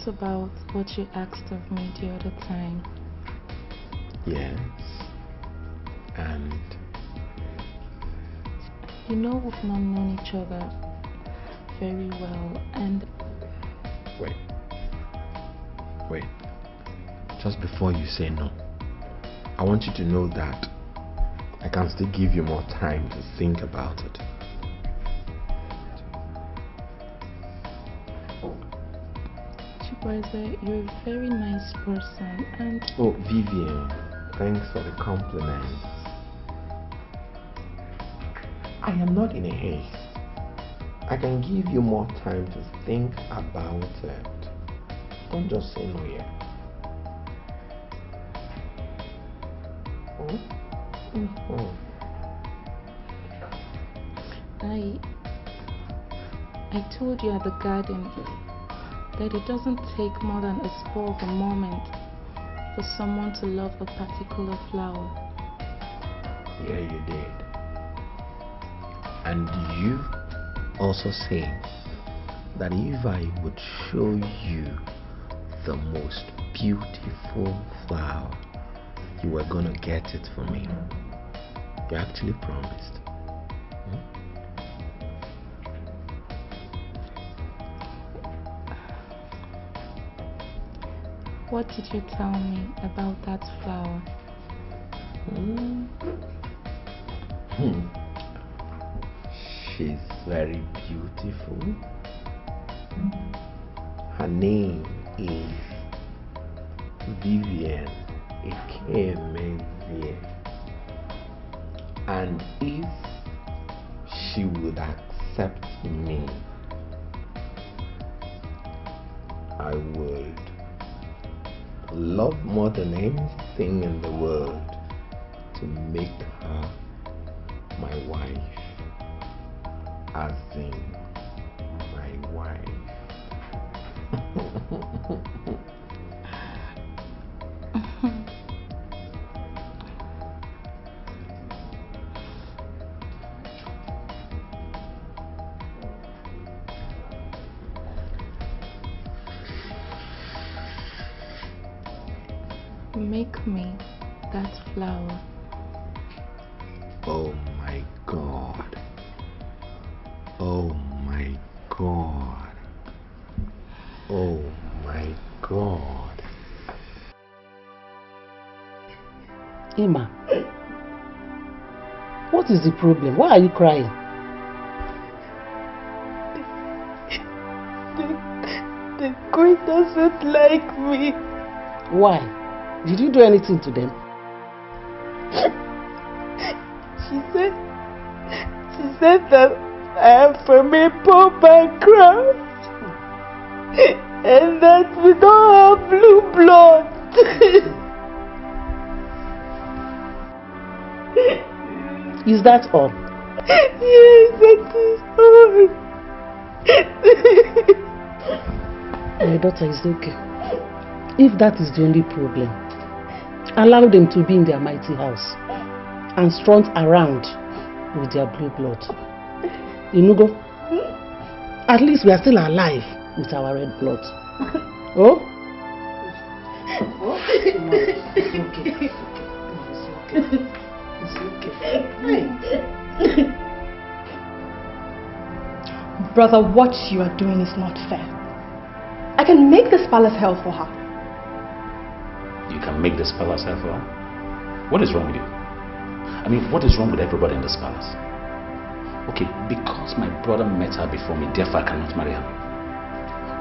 What about what you asked of me the other time? Yes. And? You know we've not known each other very well and... Wait. Just before you say no, I want you to know that I can still give you more time to think about it. Chibueze, you're a very nice person and... Oh, Vivian, thanks for the compliment. I am not in a haste. I can give you more time to think about it. Don't just say no yet. I told you at the garden that it doesn't take more than a spur of a moment for someone to love a particular flower. Yeah, you did. And you also said that if I would show you the most beautiful flower, you were gonna get it for me. You actually promised. What did you tell me about that flower? She's very beautiful. Her name is Vivian, aka Vivian. And if she would accept me, I would love more than anything in the world to make her my wife, as in my wife. Make me that flower. Oh my God. Oh my God. Oh my God. Emma, what is the problem? Why are you crying? The queen doesn't like me. Why? Did you do anything to them? She said that I am from a poor background and that we don't have blue blood. Is that all? Yes, that is all. My daughter, is okay. If that is the only problem, allow them to be in their mighty house and strut around with their blue blood. Inugo, at least we are still alive with our red blood. Oh? It's okay. It's okay. Brother, what you are doing is not fair. I can make this palace hell for her. You can make this palace hell for her? What is wrong with you? I mean, what is wrong with everybody in this palace? Okay, because my brother met her before me, therefore I cannot marry her.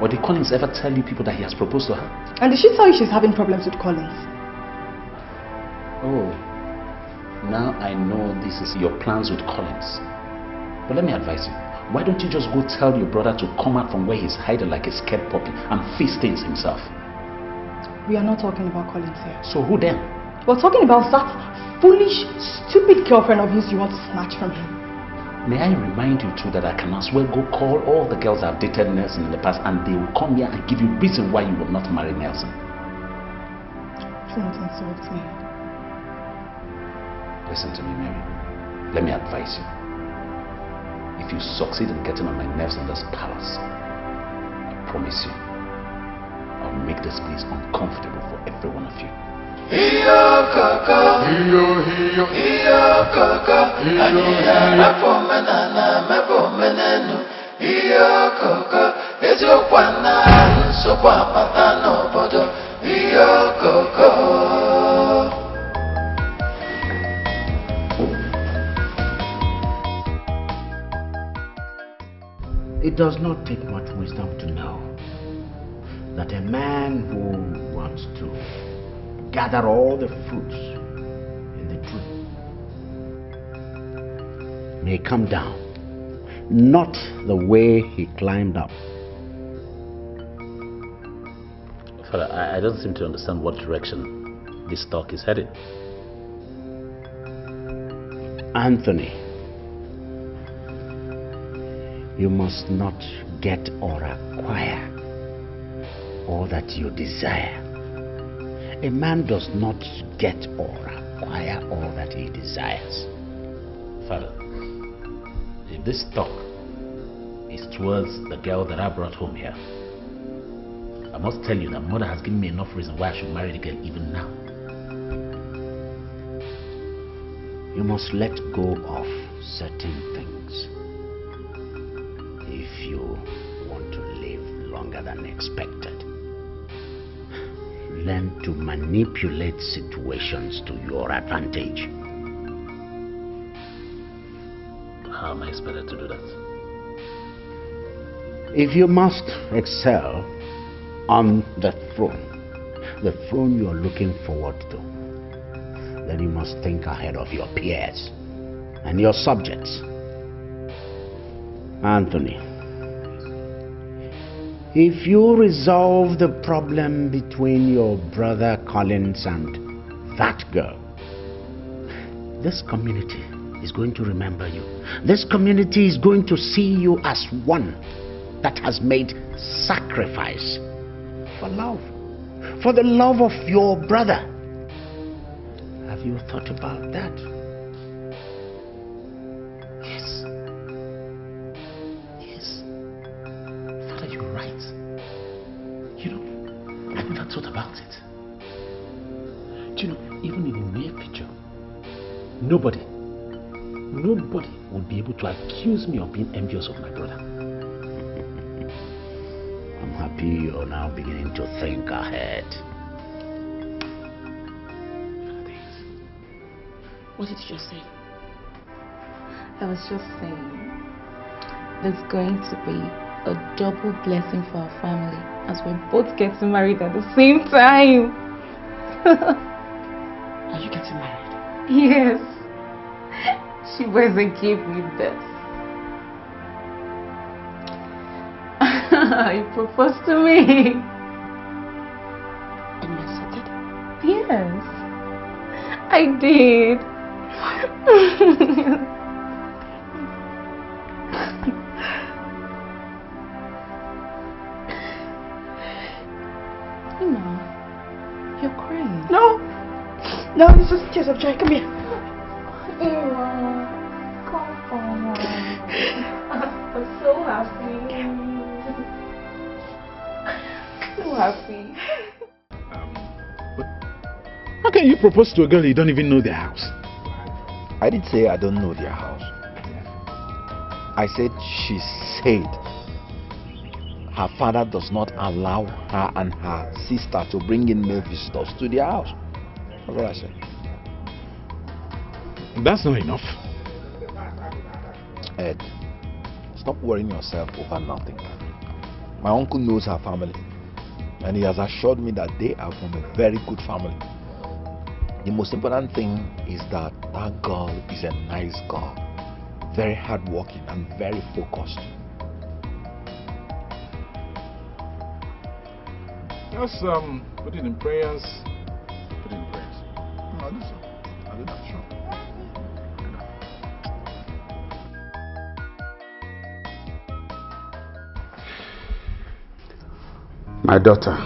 Or did Collins ever tell you people that he has proposed to her? And did she tell you she's having problems with Collins? Oh, now I know this is your plans with Collins. But let me advise you. Why don't you just go tell your brother to come out from where he's hiding like a scared puppy and face things himself? We are not talking about Collins here. So who then? We're talking about that foolish, stupid girlfriend of yours you want to snatch from him. May I remind you too that I can as well go call all the girls I've dated Nelson in the past and they will come here and give you reason why you will not marry Nelson. Don't insult me. Listen to me, Mary. Let me advise you. If you succeed in getting on my nerves in this palace, I promise you, make this place uncomfortable for every one of you. It does not take much wisdom to know that a man who wants to gather all the fruits in the tree may come down, not the way he climbed up. Father, I don't seem to understand what direction this talk is headed. Anthony, you must not get or acquire all that you desire. A man does not get or acquire all that he desires. Father, if this talk is towards the girl that I brought home here, I must tell you that mother has given me enough reason why I should marry the girl even now. You must let go of certain things if you want to live longer than expected. Learn to manipulate situations to your advantage. How am I expected to do that? If you must excel on the throne you are looking forward to, then you must think ahead of your peers and your subjects. Anthony, if you resolve the problem between your brother Collins and that girl, this community is going to remember you. This community is going to see you as one that has made sacrifice for love, for the love of your brother. Have you thought about that? Yes. Yes. Father, you're right. You know, I never thought about it. Do you know, even in the near future, nobody would be able to accuse me of being envious of my brother. I'm happy you're now beginning to think ahead. What did you just say? I was just saying, there's going to be a double blessing for our family as we're both getting married at the same time. Are you getting married? Yes. Chibueze gave me this. He proposed to me. And you accepted? Yes, I did. Emma, you're crying. No, this is tears of joy. Come here. Emma, come on. I'm so happy. So happy. But how can you propose to a girl you don't even know their house? I didn't say I don't know their house. I said she said her father does not allow her and her sister to bring in male visitors to their house. That's what I said. That's not enough. Ed, stop worrying yourself over nothing. My uncle knows her family, and he has assured me that they are from a very good family. The most important thing is that that girl is a nice girl, very hardworking and very focused. Just put it in prayers. Put it in prayers. I'll do so. I'll do that, sure. My daughter,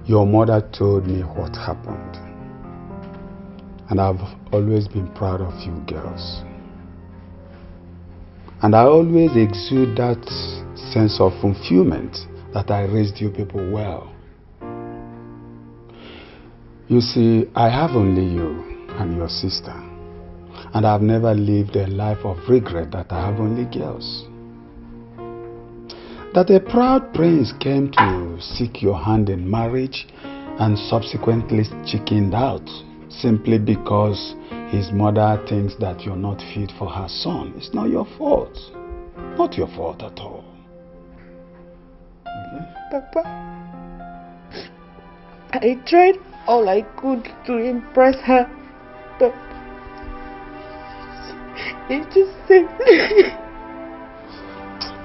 your mother told me what happened, and I've always been proud of you girls. And I always exude that sense of fulfillment that I raised you people well. You see, I have only you and your sister, and I've never lived a life of regret that I have only girls. That a proud prince came to seek your hand in marriage and subsequently chickened out simply because his mother thinks that you're not fit for her son. It's not your fault. Not your fault at all. Okay? Papa, I tried all I could to impress her, but it just said...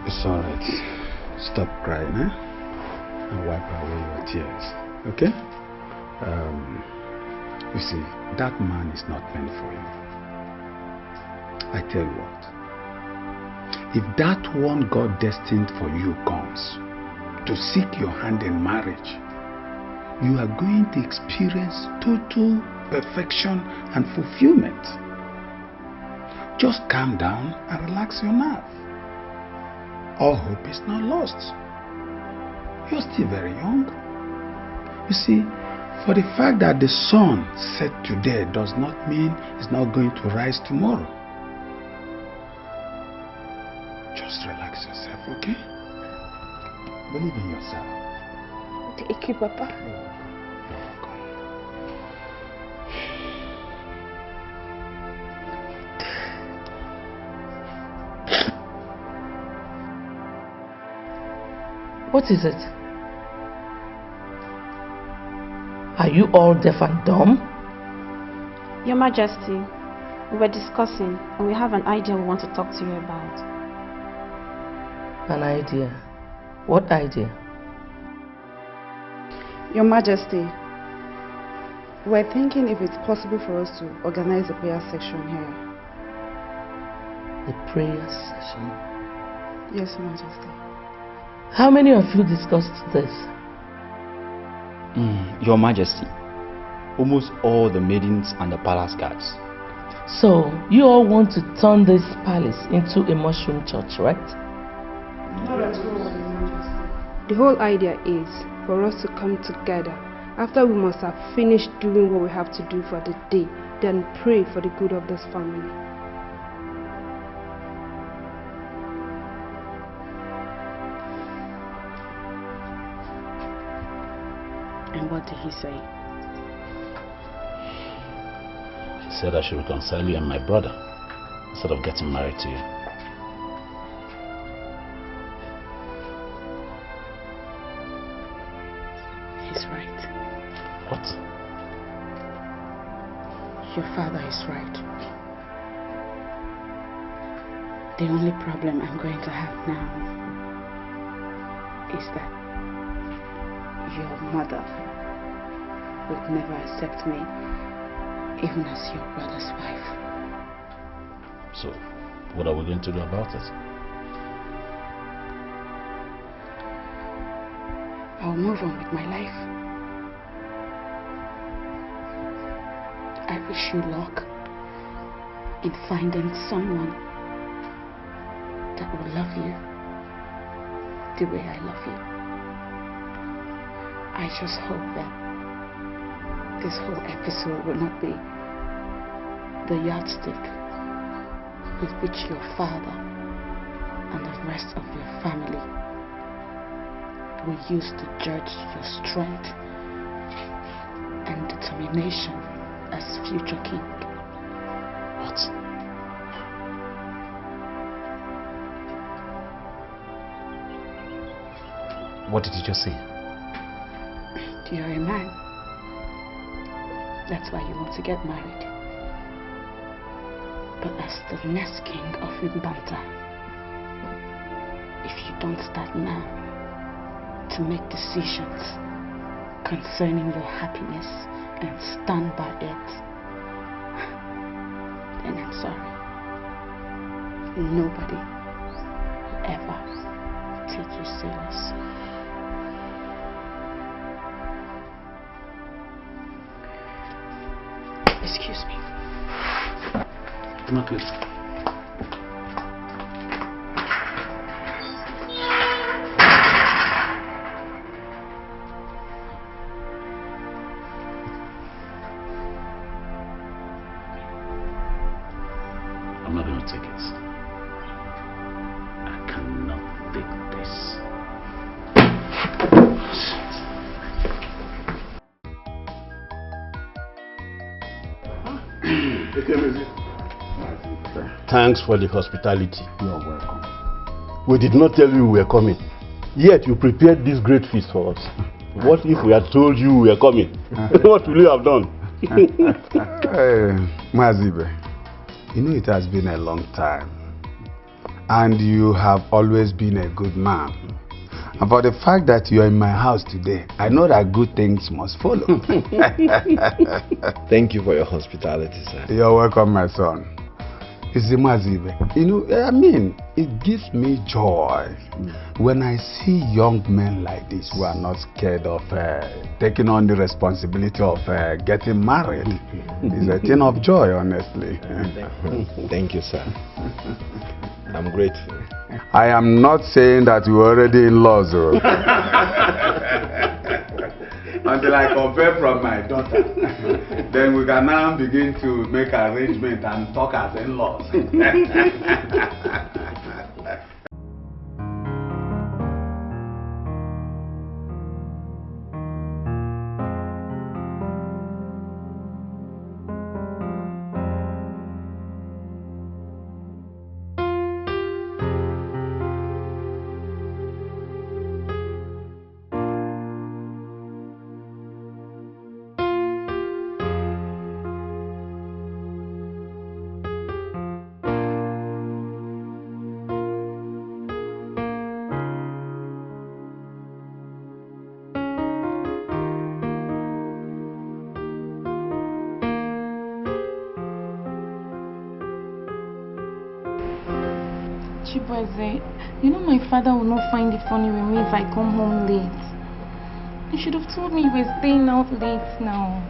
It's alright. Stop crying, eh? And wipe away your tears. Okay? You see, that man is not meant for you. I tell you what. If that one God destined for you comes to seek your hand in marriage, you are going to experience total perfection and fulfillment. Just calm down and relax your nerve. All hope is not lost. You're still very young. You see, for the fact that the sun set today does not mean it's not going to rise tomorrow. Just relax yourself, okay? Believe in yourself. Thank you, Papa. You're welcome. What is it? Are you all deaf and dumb? Your Majesty, we were discussing and we have an idea we want to talk to you about. An idea? What idea? Your Majesty, we're thinking if it's possible for us to organize a prayer section here. The prayer session? Yes, Your Majesty. How many of you discussed this? Your Majesty, almost all the maidens and the palace guards. So, you all want to turn this palace into a mushroom church, right? Not at all, Your Majesty. The whole idea is for us to come together after we must have finished doing what we have to do for the day, then pray for the good of this family. And what did he say? He said I should reconcile you and my brother instead of getting married to you. He's right. What? Your father is right. The only problem I'm going to have now is that your mother would never accept me even as your brother's wife. So, what are we going to do about it? I'll move on with my life. I wish you luck in finding someone that will love you the way I love you. I just hope that this whole episode will not be the yardstick with which your father and the rest of your family will use to judge your strength and determination as future king. What? What did you just say? You're a man. That's why you want to get married. But as the next king of Mbanta, if you don't start now to make decisions concerning your happiness and stand by it, then I'm sorry. Nobody will ever take you serious. Excuse me. Come on, please. take it. I cannot take this. Thanks for the hospitality. You are welcome. We did not tell you we were coming, yet you prepared this great feast for us. What if we had told you we were coming? What will you have done? Mazibe, you know it has been a long time, and you have always been a good man. And for the fact that you are in my house today, I know that good things must follow. Thank you for your hospitality, sir. You're welcome, my son. You see, Mazibe, you know, I mean, it gives me joy when I see young men like this who are not scared of taking on the responsibility of getting married. It's a thing of joy, honestly. Thank you, sir. I'm grateful. I am not saying that you're already in laws, until I compare from my daughter. Then we can now begin to make arrangements and talk as in-laws. Chibueze, you know my father will not find it funny with me if I come home late. You should have told me you were staying out late now.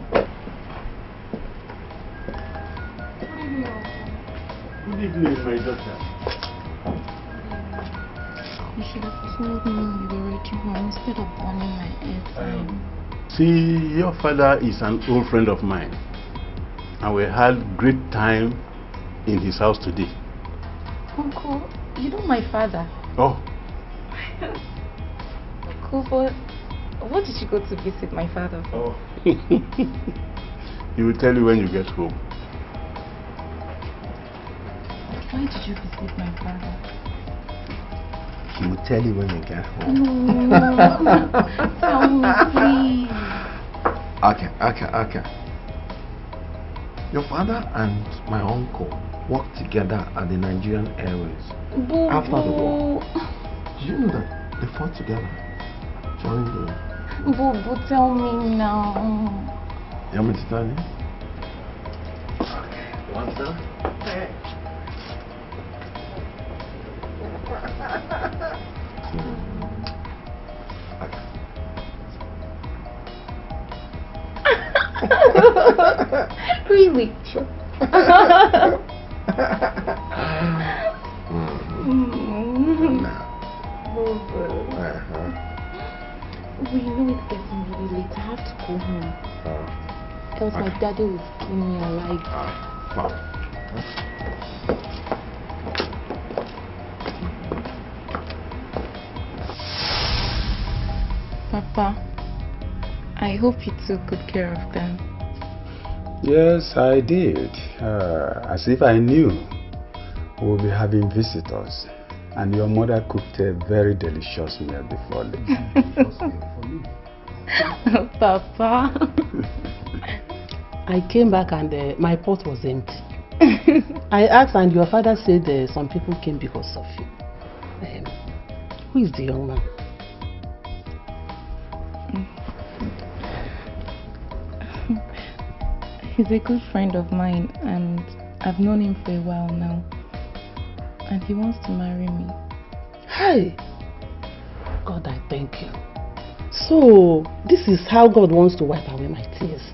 Good evening, my daughter. You should have told me you were already home instead of burning my airtime. See, your father is an old friend of mine, and we had great time in his house today. Uncle, you know my father. Oh. Uncle, but what did you go to visit my father for? Oh. He will tell you when you get home. Why did you visit my father? He will tell you when you get home. No, tell me, please. Okay. Your father and my uncle worked together at the Nigerian Airways. After the war. Did you know that they fought together during the war? Boo, tell me now. You want me to tell you? Okay. What's that? Really? Sure. We know it's getting really late. I have to go home. Else my daddy will skin me alive. Papa, I hope you took good care of them. Yes, I did. As if I knew we'll be having visitors. And your mother cooked a very delicious meal before leaving. Papa. I came back and my pot was empty. I asked and your father said some people came because of you. Who is the young man? He's a good friend of mine and I've known him for a while now. And he wants to marry me. Hey! God, I thank you. So, this is how God wants to wipe away my tears.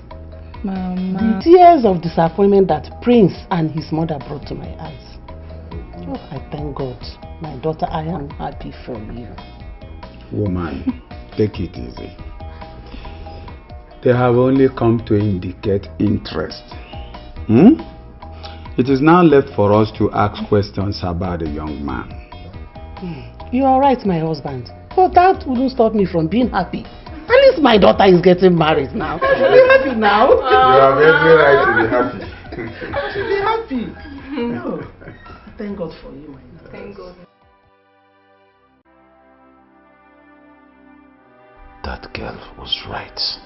Mama. The tears of disappointment that Prince and his mother brought to my eyes. Oh, I thank God. My daughter, I am happy for you. Woman, take it easy. They have only come to indicate interest. It is now left for us to ask questions about the young man. You are right, my husband. But that wouldn't stop me from being happy. At least my daughter is getting married now. Be happy now. You have every right to be happy. I should be happy. No. Thank God for you, my daughter. Thank God. That girl was right.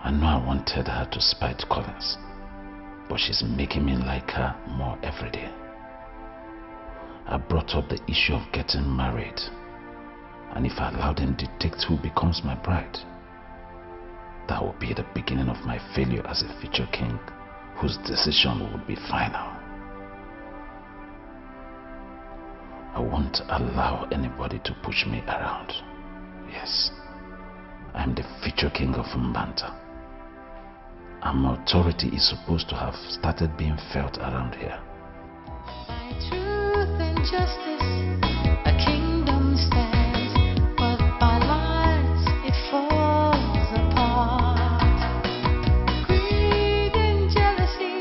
I know I wanted her to spite Collins, but she's making me like her more every day. I brought up the issue of getting married, and if I allow them to dictate who becomes my bride, that will be the beginning of my failure as a future king whose decision would be final. I won't allow anybody to push me around. Yes, I am the future king of Mbanta, and my authority is supposed to have started being felt around here. By truth and justice, a kingdom stands, but by lies it falls apart. Greed and jealousy,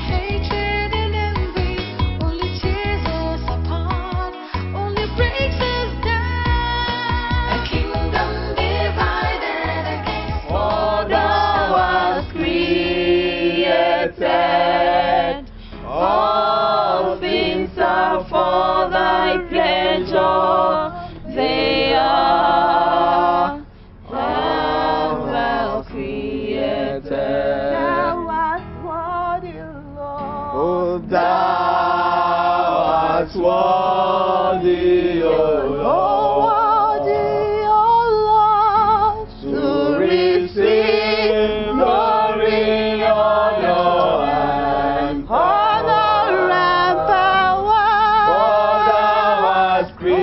hatred and envy only tears us apart, only breaks us down. A kingdom divided against order was created. All things are for thy pleasure, they are well created. Thou art worthy, Lord. Oh, thou art worthy, O Lord, to receive glory, honor, and honor and power. For thou hast created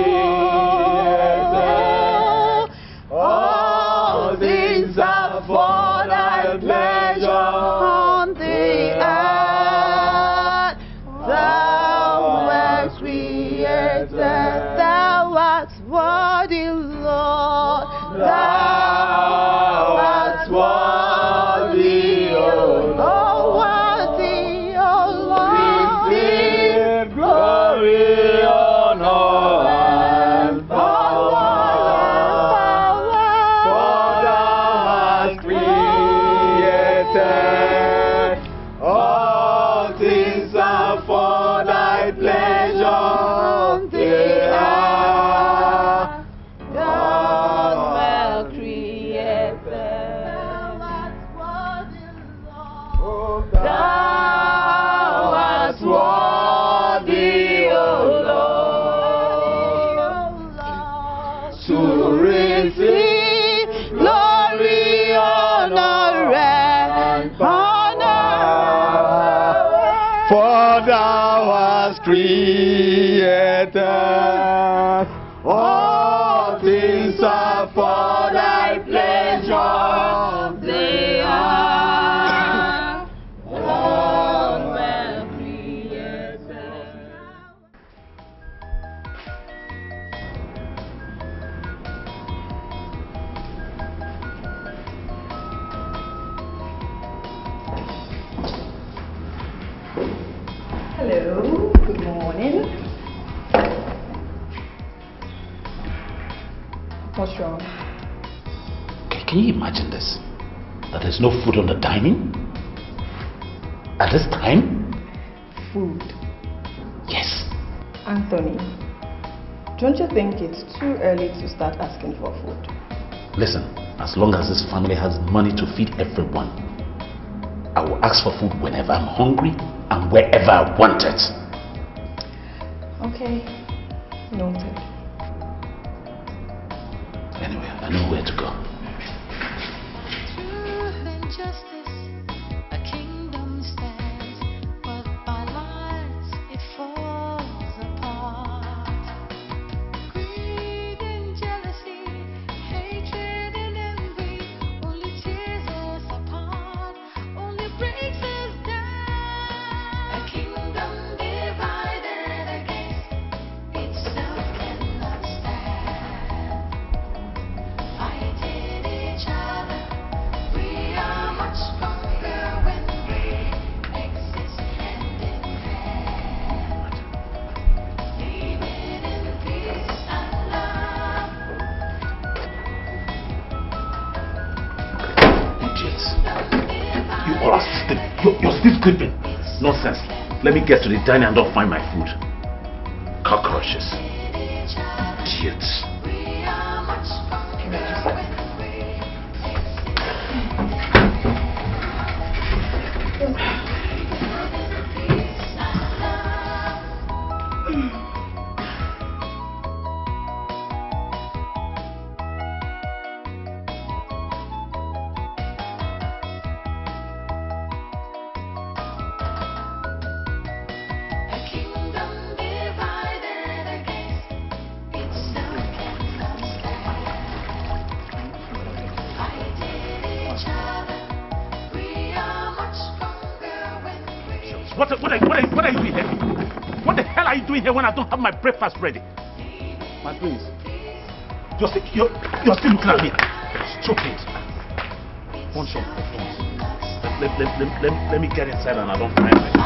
all things are for thy pleasure on the earth. Thou hast created. Thou art worthy, Lord. Thou art worthy, O Lord. Worthy, O Lord. Receive glory, honor, and power. For thou hast created all things are for thy pleasure on the earth. God well created. Thou art worthy, Lord. Thou art worthy, O Lord, to receive glory, honor, and honor. For thou hast created all things are for thy pleasure. They are all well created. Hello, good morning. What's wrong? Can you imagine this? That there's no food on the dining? At this time? Food. Yes. Anthony, don't you think it's too early to start asking for food? Listen, as long as this family has money to feed everyone, I will ask for food whenever I'm hungry and wherever I want it. Okay, noted. Anyway, I know where to go. Truth and justice, a kingdom stands, but by lies it falls apart. Greed and jealousy, hatred and envy only tears us apart, only breaks us down. A kingdom divided against itself cannot stand. Fighting each other, we are much stronger when we exist You're still sleeping. Nonsense. Let me get to the dining and don't find my food. Cockroaches. Idiots. What are you doing here? What the hell are you doing here when I don't have my breakfast ready? My prince. You're still looking at me. Stupid. One shot. Let me get inside and I don't find my food.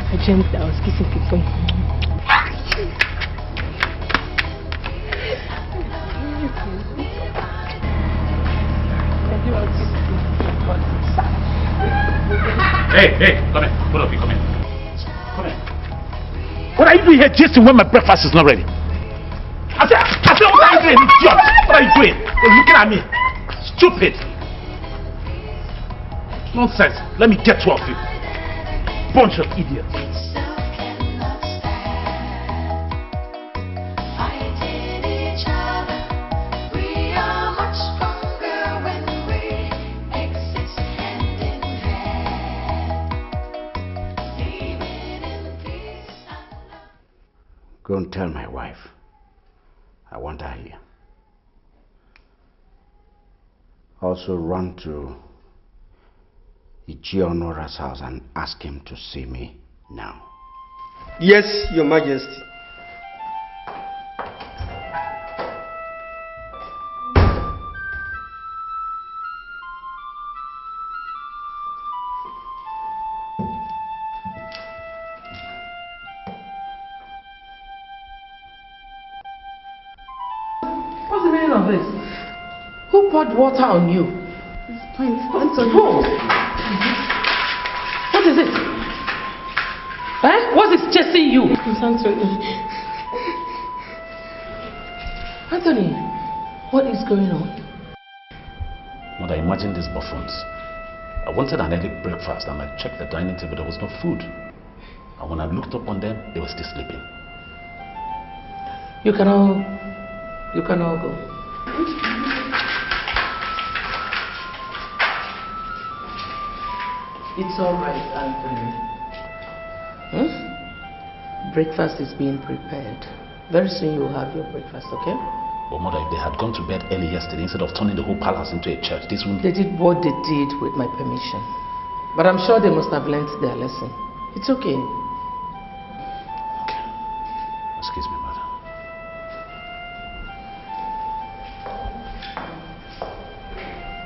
I dreamt that I was kissing people. Hey, come here. Both of you, come here. Come here. What are you doing here, Jason, when my breakfast is not ready? I said, what are you doing, idiot? What are you doing? You're looking at me. Stupid. Nonsense. Let me get two of you. Bunch of idiots. Go and tell my wife. I want her here. Also run to Ichionora's house and ask him to see me now. Yes, Your Majesty. What's the meaning of this? Who poured water on you? It's Prince Anthony. Who? What is it? Eh? What is chasing you? Prince Anthony. Anthony, what is going on? Mother, imagine these buffoons. I wanted an early breakfast and I checked the dining table, there was no food. And when I looked up on them, they were still sleeping. You can all go. It's all right, Anthony. Breakfast is being prepared. Very soon you will have your breakfast, okay? But Mother, if they had gone to bed early yesterday instead of turning the whole palace into a church, this wouldn't... They did what they did with my permission. But I'm sure they must have learnt their lesson. It's okay. Okay. Excuse me, Mother.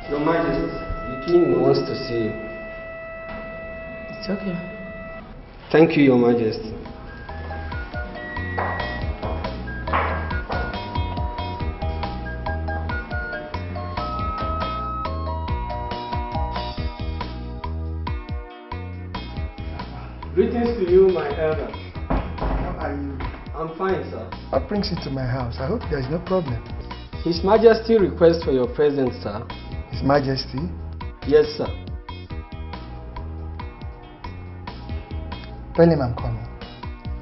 Your Majesty, the king wants to see you. It's okay. Thank you, Your Majesty. Greetings to you, my elder. How are you? I'm fine, sir. What brings you to my house? I hope there is no problem. His Majesty requests for your presence, sir. His Majesty? Yes, sir. Tell him I'm coming.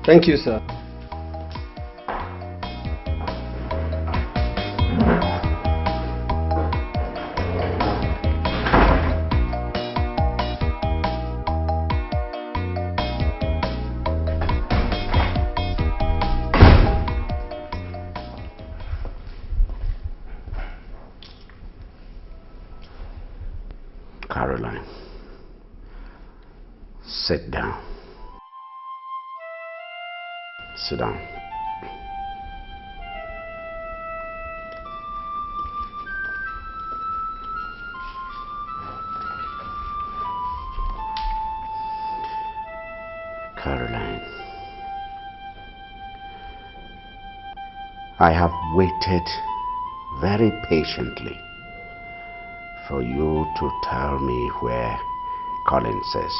Thank you, sir. Caroline, sit down. Sit down. Caroline, I have waited very patiently for you to tell me where Collins is.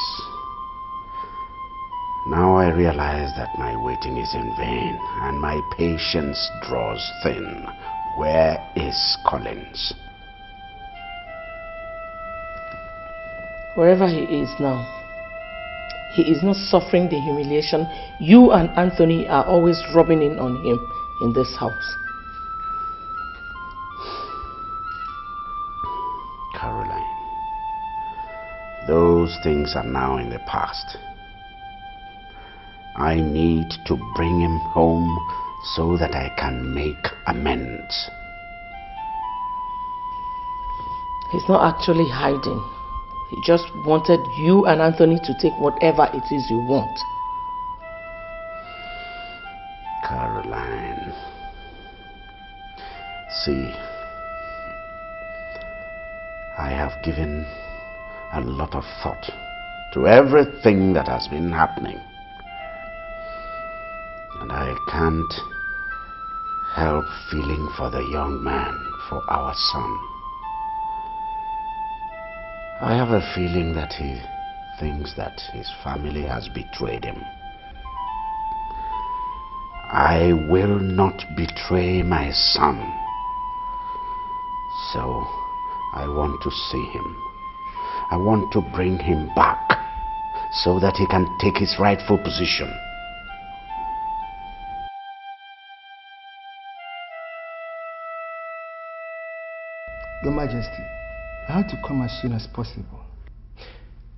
Now I realize that my waiting is in vain and my patience draws thin. Where is Collins? Wherever he is now, he is not suffering the humiliation you and Anthony are always rubbing in on him in this house. Caroline, those things are now in the past. I need to bring him home so that I can make amends. He's not actually hiding. He just wanted you and Anthony to take whatever it is you want. Caroline, see, I have given a lot of thought to everything that has been happening. And I can't help feeling for the young man, for our son. I have a feeling that he thinks that his family has betrayed him. I will not betray my son. So I want to see him. I want to bring him back so that he can take his rightful position. Your Majesty, I have to come as soon as possible.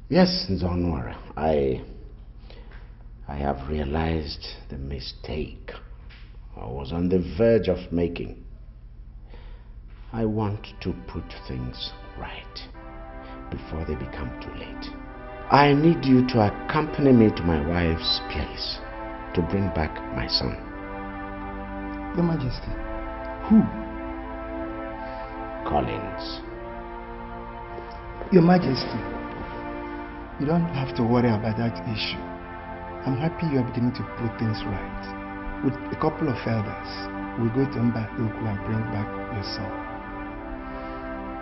Yes, don't worry. I have realized the mistake I was on the verge of making. I want to put things right before they become too late. I need you to accompany me to my wife's place to bring back my son. Your Majesty, who? Collins. Your Majesty, you don't have to worry about that issue. I'm happy you are beginning to put things right. With a couple of elders, we'll go to Mba-Ukwu and bring back your son.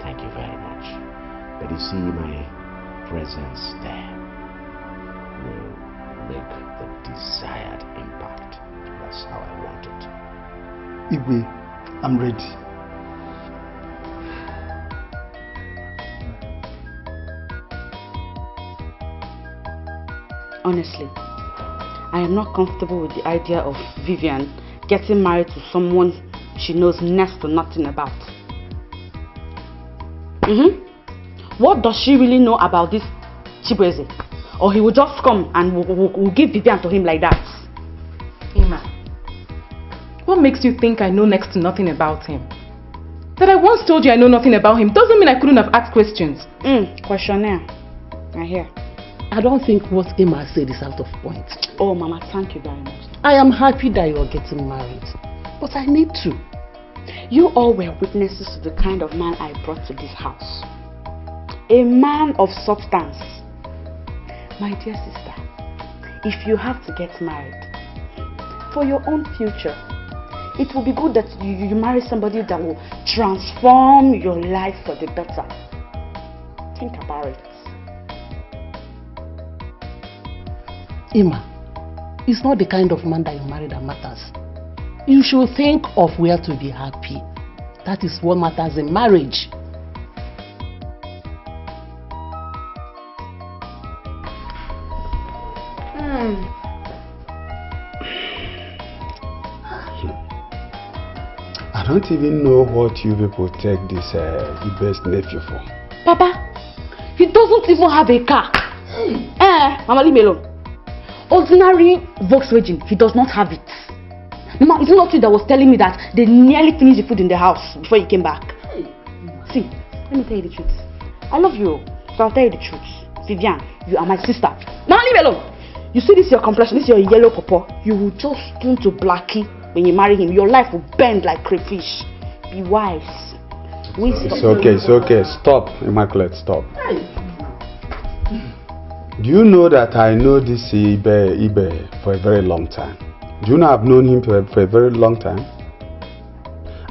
Thank you very much. But you see, my presence there will make the desired impact. That's how I want it. Igwe, I'm ready. Honestly, I am not comfortable with the idea of Vivian getting married to someone she knows next to nothing about. What does she really know about this Chibueze? Or he will just come and we'll give Vivian to him like that? Emma, what makes you think I know next to nothing about him? That I once told you I know nothing about him doesn't mean I couldn't have asked questions. Questionnaire. I hear. I don't think what Emma said is out of point. Oh, Mama, thank you very much. I am happy that you are getting married, but I need to. You all were witnesses to the kind of man I brought to this house. A man of substance. My dear sister, if you have to get married, for your own future, it will be good that you marry somebody that will transform your life for the better. Think about it. Emma, it's not the kind of man that you marry that matters. You should think of where to be happy. That is what matters in marriage. I don't even know what you people take this Ibe's nephew for. Papa, he doesn't even have a car. Mama, leave me alone. Ordinary Volkswagen, he does not have it. Mama, it's not you that was telling me that they nearly finished the food in the house before you came back. See, let me tell you the truth. I love you, so I'll tell you the truth. Vivian, you are my sister. Mama, leave me alone. You see this your complexion, this your yellow purple. You will just turn to blackie when you marry him. Your life will bend like crayfish. Be wise. It's okay, it's okay. Stop, Immaculate, stop. Do you know that I know this Ibe for a very long time? Do you know I've known him for a very long time?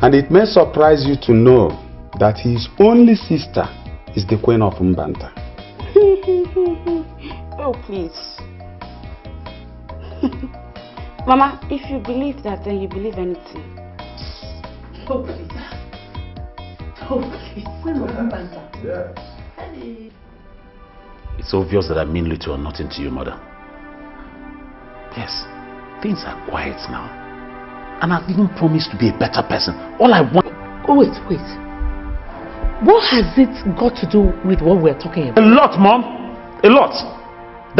And it may surprise you to know that his only sister is the queen of Mbanta. Oh, please. Mama, if you believe that, then you believe anything. Oh, please. Oh, please. Queen of Mbanta. Yes. It's obvious that I mean little or nothing to you, mother. Yes, things are quiet now. And I've even promised to be a better person. All I want... Oh, wait. What has it got to do with what we're talking about? A lot, Mom. A lot.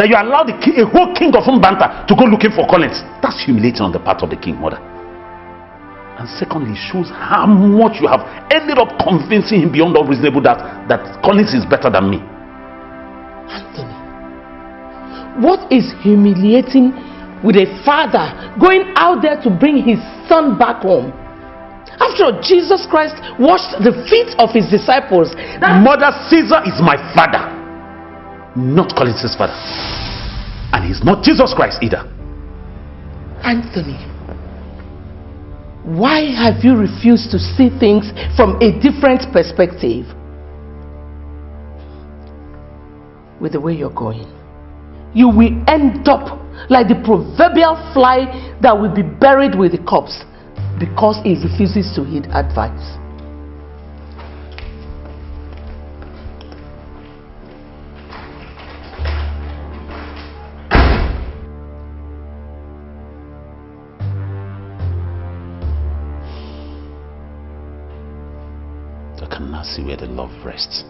That you allowed a whole king of Mbanta to go looking for Collins. That's humiliating on the part of the king, mother. And secondly, it shows how much you have ended up convincing him beyond all reasonable doubt that Collins is better than me. Anthony, what is humiliating with a father going out there to bring his son back home? After all, Jesus Christ washed the feet of his disciples. Mother, Caesar is my father, not Collins' father. And he's not Jesus Christ either. Anthony, why have you refused to see things from a different perspective? With the way you're going, you will end up like the proverbial fly that will be buried with the corpse because he refuses to heed advice. I can now see where the love rests.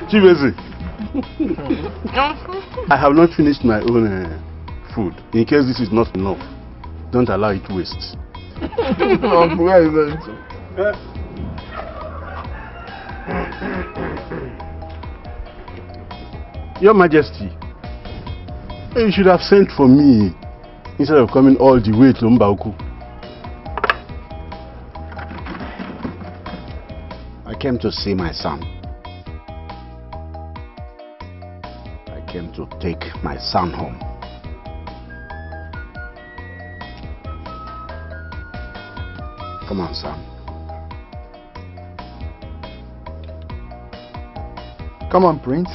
Chibeze, I have not finished my own food. In case this is not enough, don't allow it to waste. Where are you going to? Your Majesty, you should have sent for me instead of coming all the way to Mbauku. I came to see my son. I came to take my son home. Come on, son. Come on, Prince.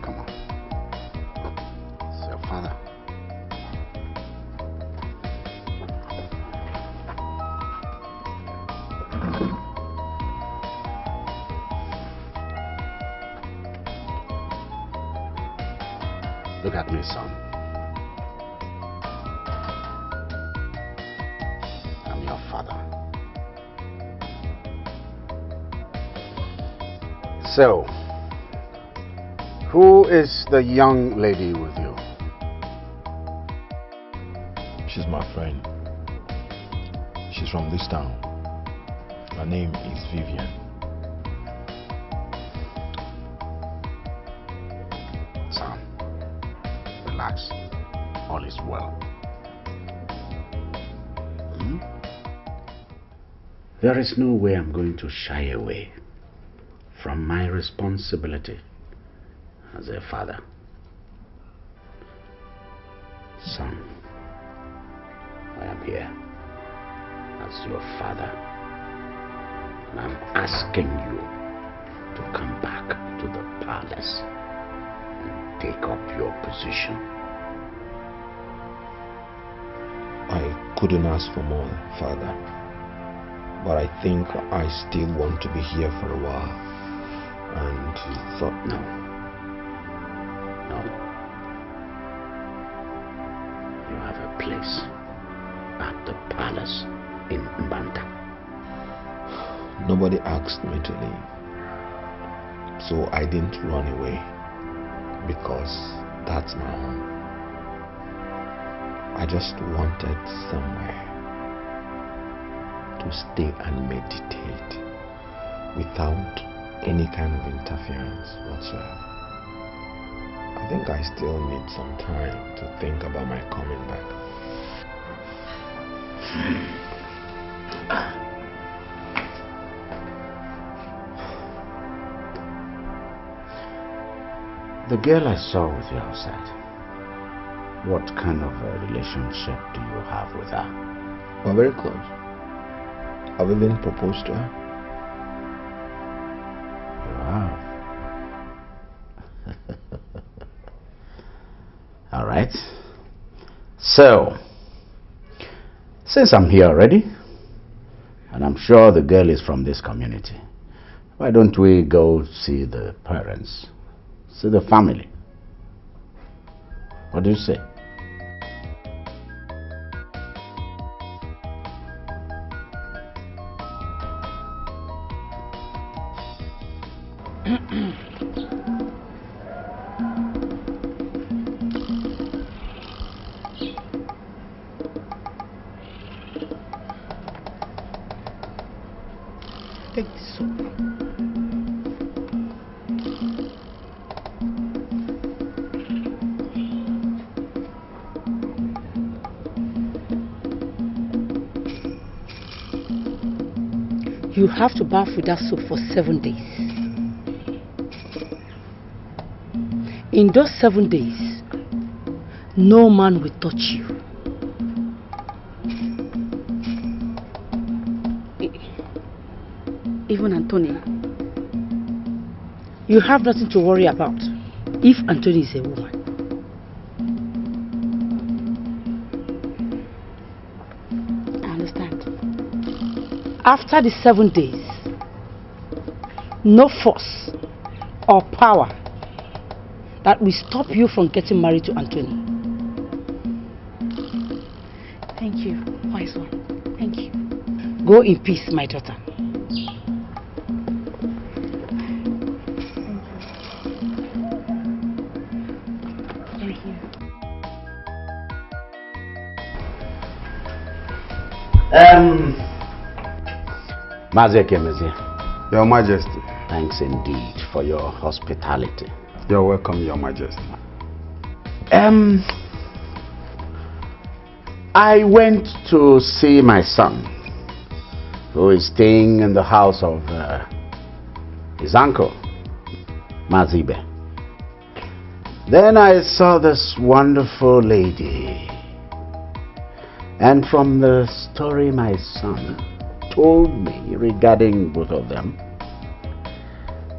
Come on. It's your father. Look at me, son. I'm your father. So, who is the young lady with you? She's my friend. She's from this town. Her name is Vivian. Son, relax. All is well. There is no way I'm going to shy away from my responsibility as a father. Son, I am here as your father, and I'm asking you to come back to the palace and take up your position. I couldn't ask for more, Father. But I think I still want to be here for a while. And thought... No. You have a place at the palace in Mbanta. Nobody asked me to leave. So I didn't run away. Because that's my home. I just wanted somewhere to stay and meditate without any kind of interference whatsoever. I think I still need some time to think about my coming back. The girl I saw with you outside, what kind of a relationship do you have with her? We're very close. I've even proposed to her. You have? All right. So, since I'm here already, and I'm sure the girl is from this community, why don't we go see the parents? See the family. What do you say? Take this soap. You have to bath with that soap for 7 days. In those 7 days, no man will touch you. Even Anthony. You have nothing to worry about if Anthony is a woman. I understand. After the 7 days, no force or power that will stop you from getting married to Anthony. Thank you, wise one. Thank you. Go in peace, my daughter. Thank you. Your Majesty. Thanks indeed for your hospitality. You're welcome, Your Majesty. I went to see my son, who is staying in the house of his uncle, Mazibe. Then I saw this wonderful lady. And from the story my son told me regarding both of them,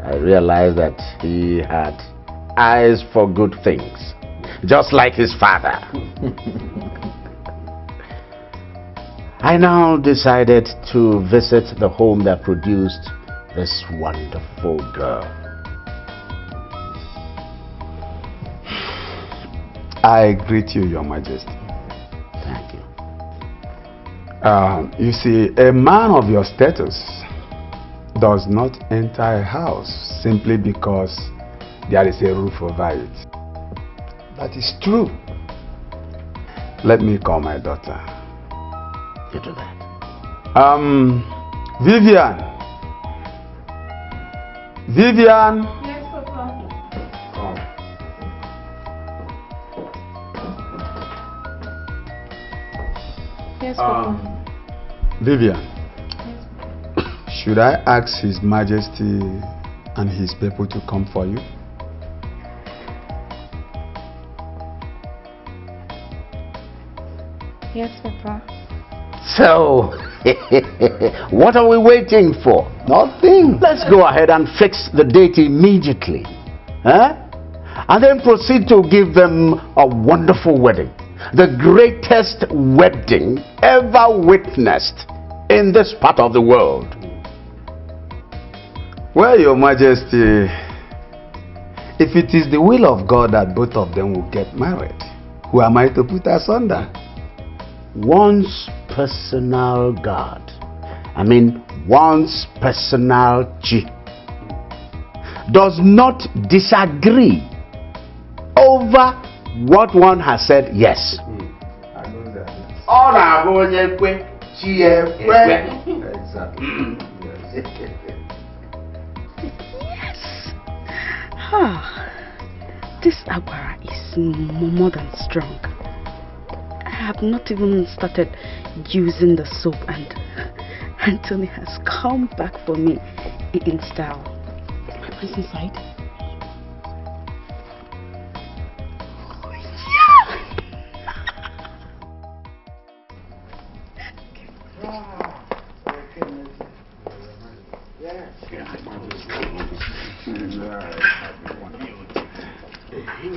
I realized that he had eyes for good things, just like his father. I now decided to visit the home that produced this wonderful girl. I greet you, Your Majesty. Thank you. You see, a man of your status does not enter a house simply because there is a roof over it. That is true. Let me call my daughter. You do that. Vivian. Vivian. Yes, Papa. Yes, Papa. Vivian. Should I ask His Majesty and his people to come for you? Yes, Papa. So, what are we waiting for? Nothing. Let's go ahead and fix the date immediately. Huh? And then proceed to give them a wonderful wedding. The greatest wedding ever witnessed in this part of the world. Well, Your Majesty, if it is the will of God that both of them will get married, who am I to put asunder? One's personal God. One's personal Chi does not disagree over what one has said yes. Exactly. Yes. Ah, this agbara is more than strong. I have not even started using the soap and Anthony has come back for me in style. My friends inside.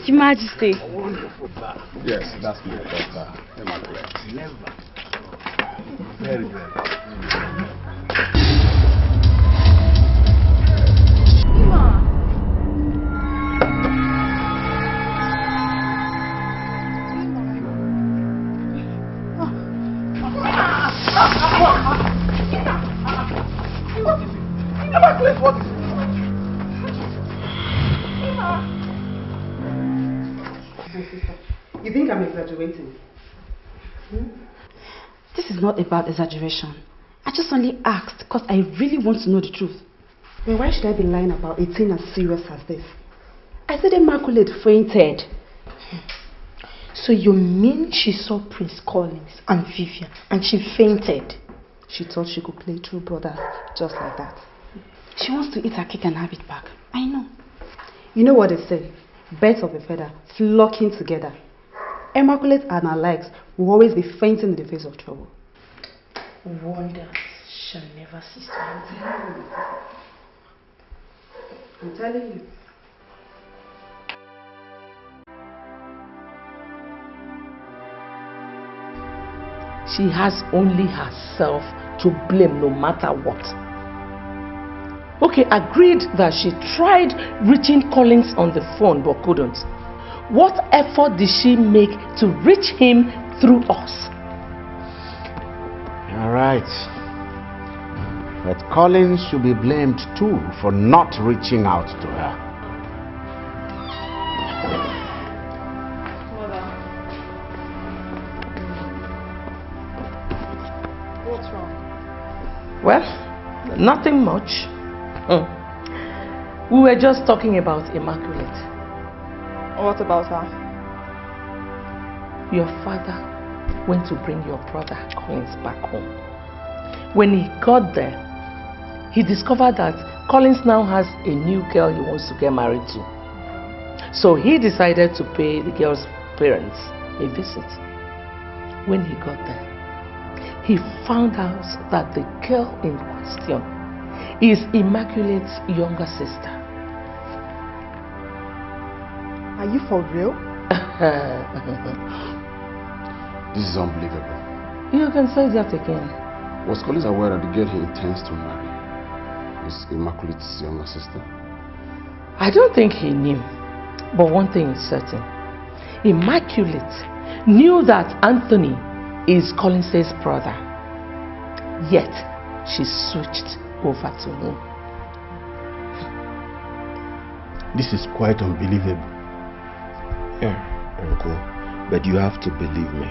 Your Majesty. Yes, that's my daughter. Never. Very good. You think I'm exaggerating? This is not about exaggeration. I just only asked because I really want to know the truth. Then why should I be lying about a thing as serious as this? I said Immaculate fainted. So you mean she saw Prince Collins and Vivian and she fainted? She thought she could play true brother just like that. She wants to eat her cake and have it back. I know. You know what they say? Birds of a feather flocking together. Immaculate and her likes will always be fainting in the face of trouble. Wonders shall never cease to happen. I'm telling you. She has only herself to blame no matter what. Okay, agreed that she tried reaching Collins on the phone but couldn't. What effort did she make to reach him through us? All right. But Collins should be blamed too for not reaching out to her. What's wrong? Well, nothing much. We were just talking about Immaculate. What about her? Your father went to bring your brother Collins back home. When he got there, he discovered that Collins now has a new girl he wants to get married to. So he decided to pay the girl's parents a visit. When he got there, he found out that the girl in question is Immaculate's younger sister. Are you for real? This is unbelievable. You can say that again. Was Collins aware that the girl he intends to marry is Immaculate's younger sister? I don't think he knew. But one thing is certain. Immaculate knew that Anthony is Collins' brother. Yet, she switched over to him. This is quite unbelievable. Yeah, Uncle, but you have to believe me.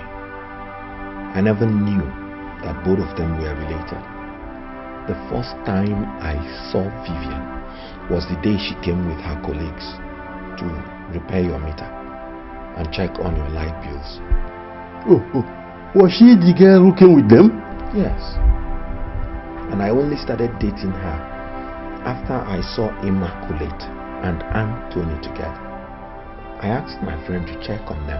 I never knew that both of them were related. The first time I saw Vivian was the day she came with her colleagues to repair your meter and check on your light bills. Oh, was she the girl who came with them? Yes. And I only started dating her after I saw Immaculate and Anthony together. I asked my friend to check on them,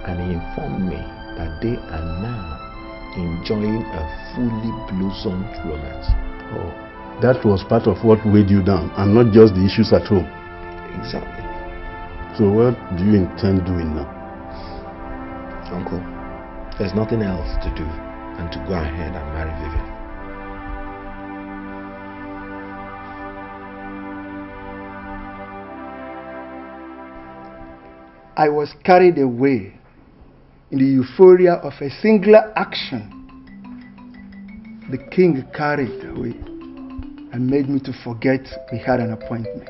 and he informed me that they are now enjoying a fully blossomed romance. Oh, that was part of what weighed you down, and not just the issues at home. Exactly. So what do you intend doing now? Uncle, there's nothing else to do than to go ahead and marry Vivian. I was carried away in the euphoria of a singular action. The king carried away and made me to forget we had an appointment.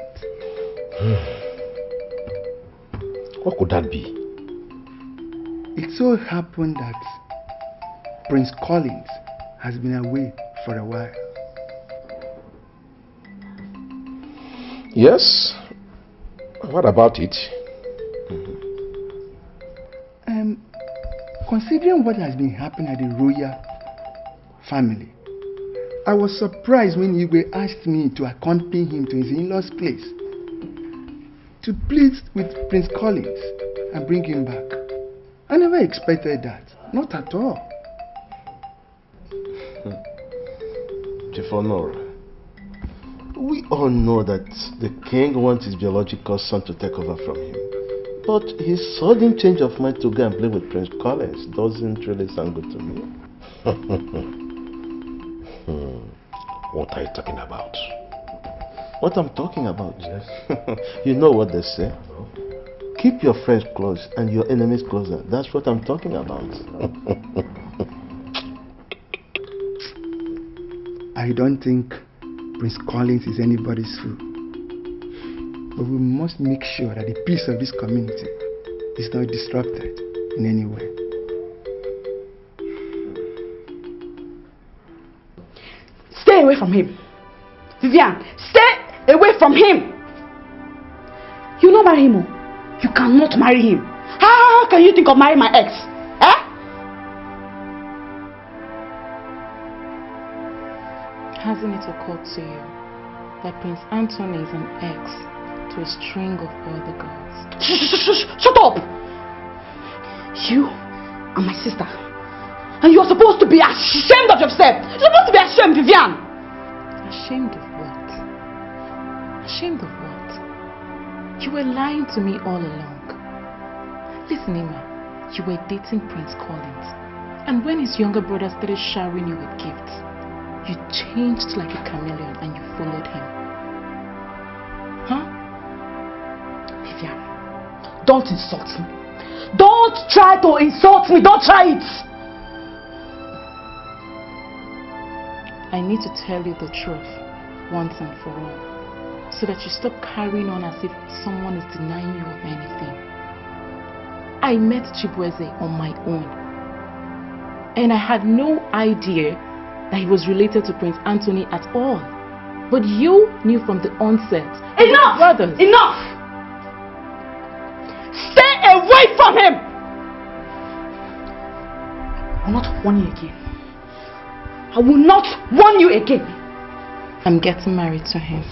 What could that be? It so happened that Prince Collins has been away for a while. Yes. What about it? Considering what has been happening at the royal family, I was surprised when Igwe asked me to accompany him to his in-laws' place to plead with Prince Collins and bring him back. I never expected that. Not at all. Chief Honor, we all know that the king wants his biological son to take over from him. But his sudden change of mind to go and play with Prince Collins doesn't really sound good to me. What are you talking about? What I'm talking about? Yes. You know what they say? Keep your friends close and your enemies closer. That's what I'm talking about. I don't think Prince Collins is anybody's fool. But we must make sure that the peace of this community is not disrupted in any way. Stay away from him. Vivian, stay away from him. You don't marry him. You cannot marry him. How can you think of marrying my ex? Hasn't it occurred to you that Prince Anthony is an ex to a string of other girls? Shut up! You are my sister. And you're supposed to be ashamed of yourself. You're supposed to be ashamed, Vivian. Ashamed of what? Ashamed of what? You were lying to me all along. Listen, Emma, you were dating Prince Collins. And when his younger brother started showering you with gifts, you changed like a chameleon and you followed him. Huh? Vivian, don't insult me. Don't try to insult me. Don't try it. I need to tell you the truth once and for all, so that you stop carrying on as if someone is denying you of anything. I met Chibueze on my own, and I had no idea that he was related to Prince Anthony at all. But you knew from the onset. Enough! Brothers. Enough! Stay away from him! I will not warn you again. I will not warn you again. I'm getting married to him.